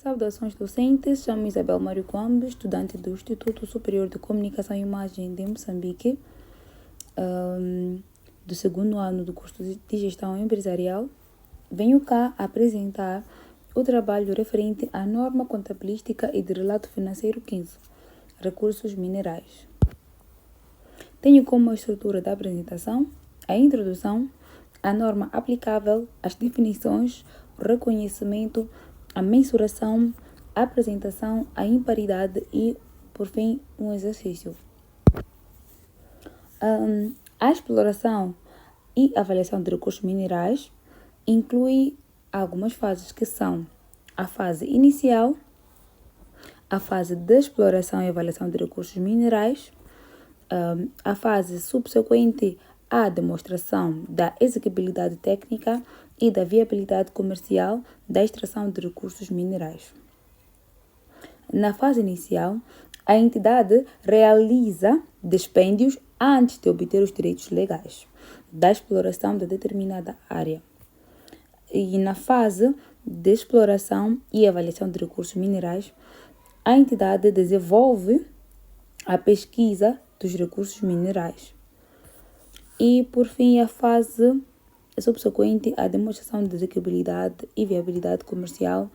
Saudações docentes, chamo-me Isabel Mário Coambes, estudante do Instituto Superior de Comunicação e Imagem de Moçambique, do segundo ano do curso de Gestão Empresarial. Venho cá apresentar o trabalho referente à norma contabilística e de relato financeiro 15, recursos minerais. Tenho como estrutura da apresentação a introdução, a norma aplicável, as definições, o reconhecimento, a mensuração, a apresentação, a imparidade e, por fim, um exercício. A exploração e avaliação de recursos minerais inclui algumas fases que são a fase inicial, a fase de exploração e avaliação de recursos minerais, a fase subsequente à demonstração da execuibilidade técnica e da viabilidade comercial da extração de recursos minerais. Na fase inicial, a entidade realiza dispêndios antes de obter os direitos legais da exploração de determinada área. E na fase de exploração e avaliação de recursos minerais, a entidade desenvolve a pesquisa dos recursos minerais. E, por fim, a fase subsequente à demonstração de execuibilidade e viabilidade comercial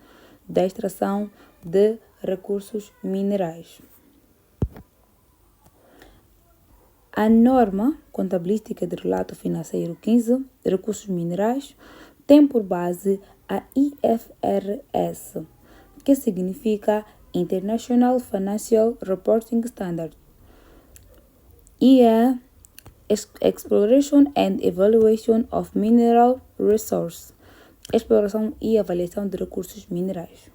da extração de recursos minerais. A norma contabilística de relato financeiro 15, recursos minerais, tem por base a IFRS, que significa International Financial Reporting Standard, e a Exploration and Evaluation of Mineral Resource, exploração e avaliação de recursos minerais.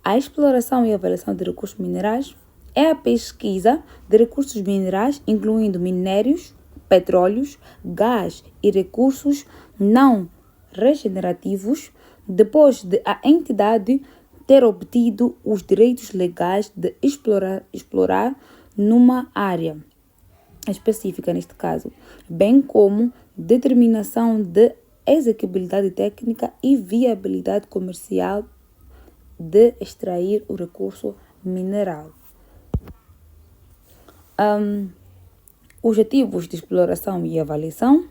A exploração e avaliação de recursos minerais é a pesquisa de recursos minerais, incluindo minérios, petróleos, gás e recursos não regenerativos, depois de a entidade ter obtido os direitos legais de explorar numa área específica, neste caso, bem como determinação de execuibilidade técnica e viabilidade comercial de extrair o recurso mineral. Objetivos de exploração e avaliação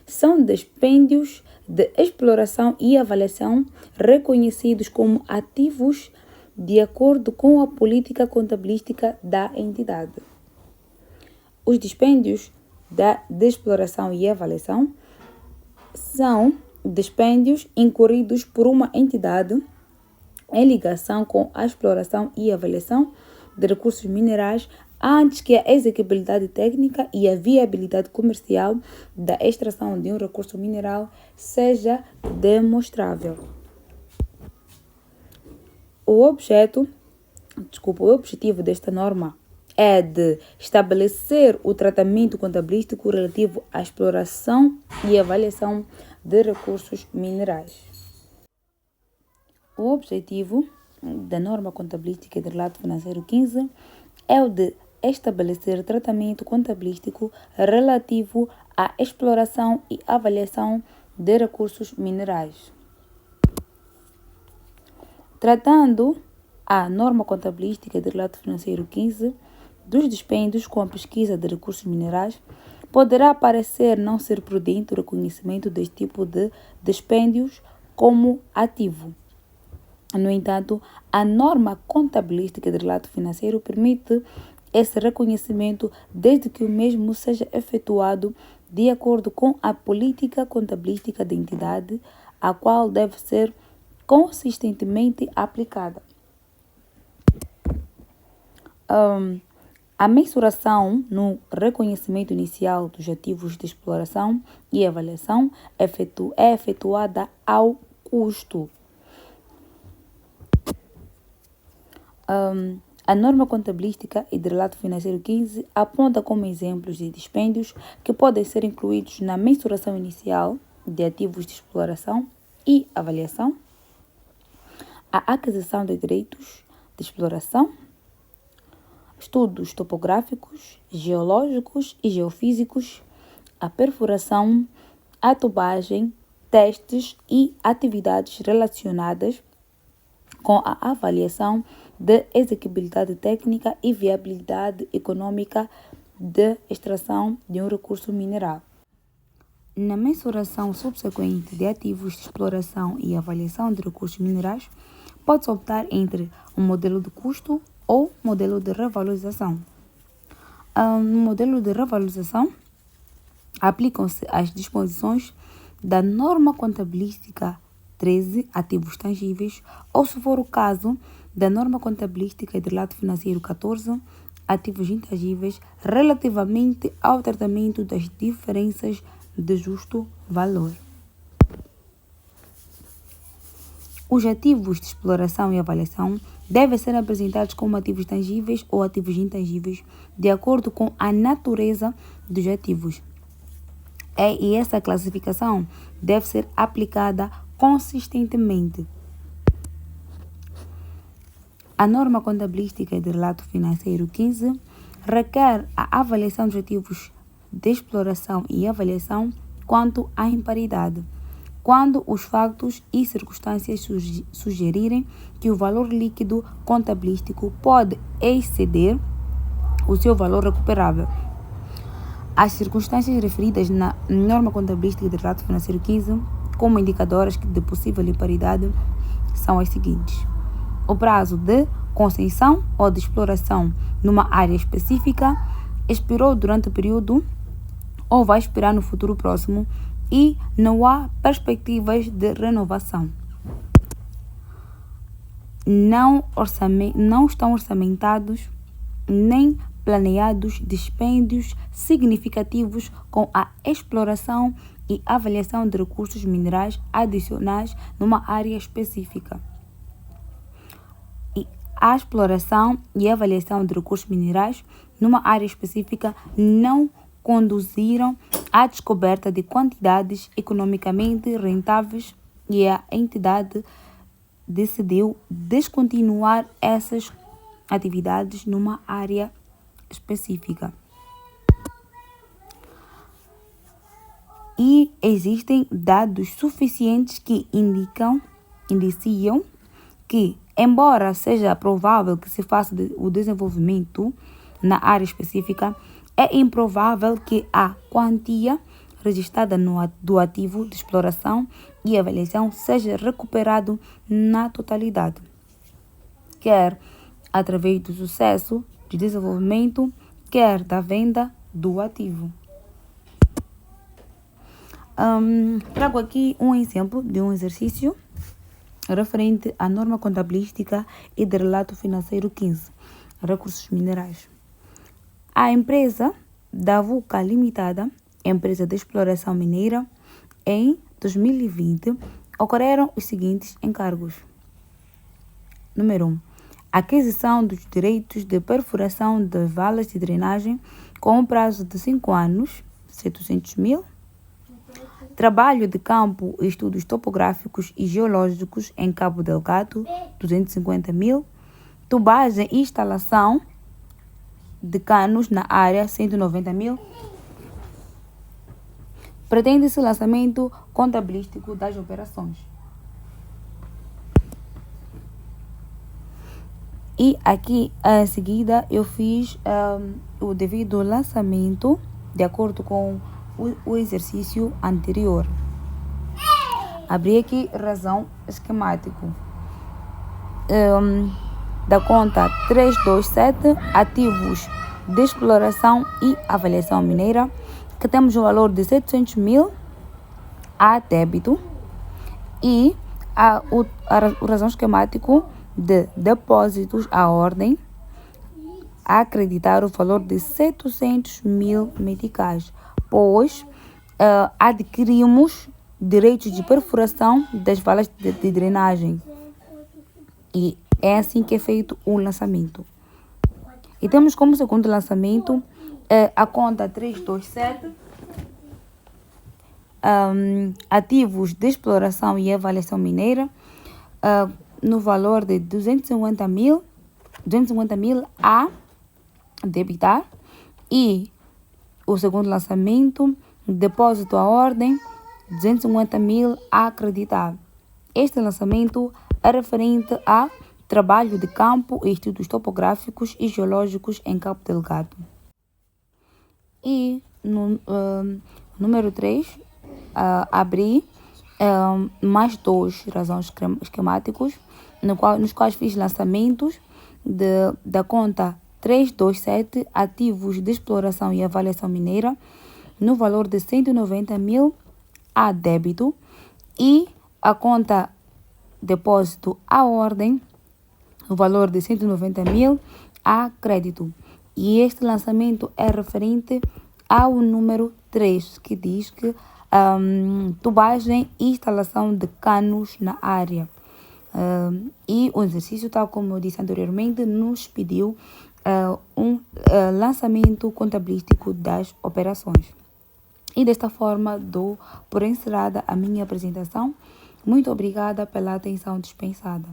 são dispêndios de exploração e avaliação reconhecidos como ativos de acordo com a política contabilística da entidade. Os dispêndios de exploração e avaliação são dispêndios incorridos por uma entidade em ligação com a exploração e avaliação de recursos minerais antes que a execuibilidade técnica e a viabilidade comercial da extração de um recurso mineral seja demonstrável. O objetivo desta norma é de estabelecer o tratamento contabilístico relativo à exploração e avaliação de recursos minerais. O objetivo da norma contabilística de relato financeiro 15 é o de estabelecer tratamento contabilístico relativo à exploração e avaliação de recursos minerais. Tratando a norma contabilística de relato financeiro 15 dos dispêndios com a pesquisa de recursos minerais, poderá parecer não ser prudente o reconhecimento deste tipo de dispêndios como ativo. No entanto, a norma contabilística de relato financeiro permite esse reconhecimento desde que o mesmo seja efetuado de acordo com a política contabilística da entidade, a qual deve ser consistentemente aplicada. A mensuração no reconhecimento inicial dos ativos de exploração e avaliação é efetuada ao custo. A norma contabilística e de relato financeiro 15 aponta como exemplos de dispêndios que podem ser incluídos na mensuração inicial de ativos de exploração e avaliação, a aquisição de direitos de exploração, estudos topográficos, geológicos e geofísicos, a perfuração, a tubagem, testes e atividades relacionadas com a avaliação de execuibilidade técnica e viabilidade econômica de extração de um recurso mineral. Na mensuração subsequente de ativos de exploração e avaliação de recursos minerais, pode-se optar entre um modelo de custo ou modelo de revalorização. No modelo de revalorização, aplicam-se as disposições da norma contabilística 13, ativos tangíveis, ou, se for o caso, da norma contabilística de relato financeiro 14, ativos intangíveis, relativamente ao tratamento das diferenças de justo valor. Os ativos de exploração e avaliação devem ser apresentados como ativos tangíveis ou ativos intangíveis, de acordo com a natureza dos ativos. E essa classificação deve ser aplicada consistentemente. A norma contabilística de relato financeiro 15 requer a avaliação dos ativos de exploração e avaliação quanto à imparidade, quando os factos e circunstâncias sugerirem que o valor líquido contabilístico pode exceder o seu valor recuperável. As circunstâncias referidas na norma contabilística de relato financeiro 15 como indicadoras de possível imparidade são as seguintes: o prazo de concessão ou de exploração numa área específica expirou durante o período ou vai expirar no futuro próximo e não há perspectivas de renovação. Não estão orçamentados nem planeados dispêndios significativos com a exploração e avaliação de recursos minerais adicionais numa área específica. E a exploração e avaliação de recursos minerais numa área específica não conduziram à descoberta de quantidades economicamente rentáveis e a entidade decidiu descontinuar essas atividades numa área específica. E existem dados suficientes que indiciam que, embora seja provável que se faça o desenvolvimento na área específica, é improvável que a quantia registrada do ativo de exploração e avaliação seja recuperado na totalidade, quer através do sucesso de desenvolvimento, quer da venda do ativo. Trago aqui um exemplo de um exercício referente à norma contabilística e de relato financeiro 15, recursos minerais. A empresa da VUCA Limitada, empresa de exploração mineira, em 2020, ocorreram os seguintes encargos. Número 1. Aquisição dos direitos de perfuração de valas de drenagem com um prazo de 5 anos, 700 mil. Trabalho de campo e estudos topográficos e geológicos em Cabo Delgado, 250 mil. Tubagem e instalação de canos na área, 190 mil. Pretende-se lançamento contabilístico das operações. E aqui, em seguida, eu fiz o devido lançamento de acordo com o exercício anterior. Abri aqui razão esquemático. Da conta 327, ativos de exploração e avaliação mineira, que temos um valor de 700 mil a débito, e o razão esquemático de depósitos à ordem a acreditar o valor de 700 mil meticais, pois adquirimos direitos de perfuração das valas de drenagem, e é assim que é feito o lançamento. E temos como segundo lançamento a conta 327, ativos de exploração e avaliação mineira, no valor de 250 mil a debitar, e o segundo lançamento, depósito à ordem 250 mil a acreditar. Este lançamento é referente a trabalho de campo e estudos topográficos e geológicos em Cabo Delgado. E no número 3, abri mais 2 razões esquemáticos, nos quais fiz lançamentos da conta 327 ativos de exploração e avaliação mineira no valor de 190 mil a débito e a conta depósito à ordem no valor de 190 mil a crédito. E este lançamento é referente ao número 3, que diz que tubagem e instalação de canos na área. E o exercício, tal como eu disse anteriormente, nos pediu um lançamento contabilístico das operações. E desta forma dou por encerrada a minha apresentação. Muito obrigada pela atenção dispensada.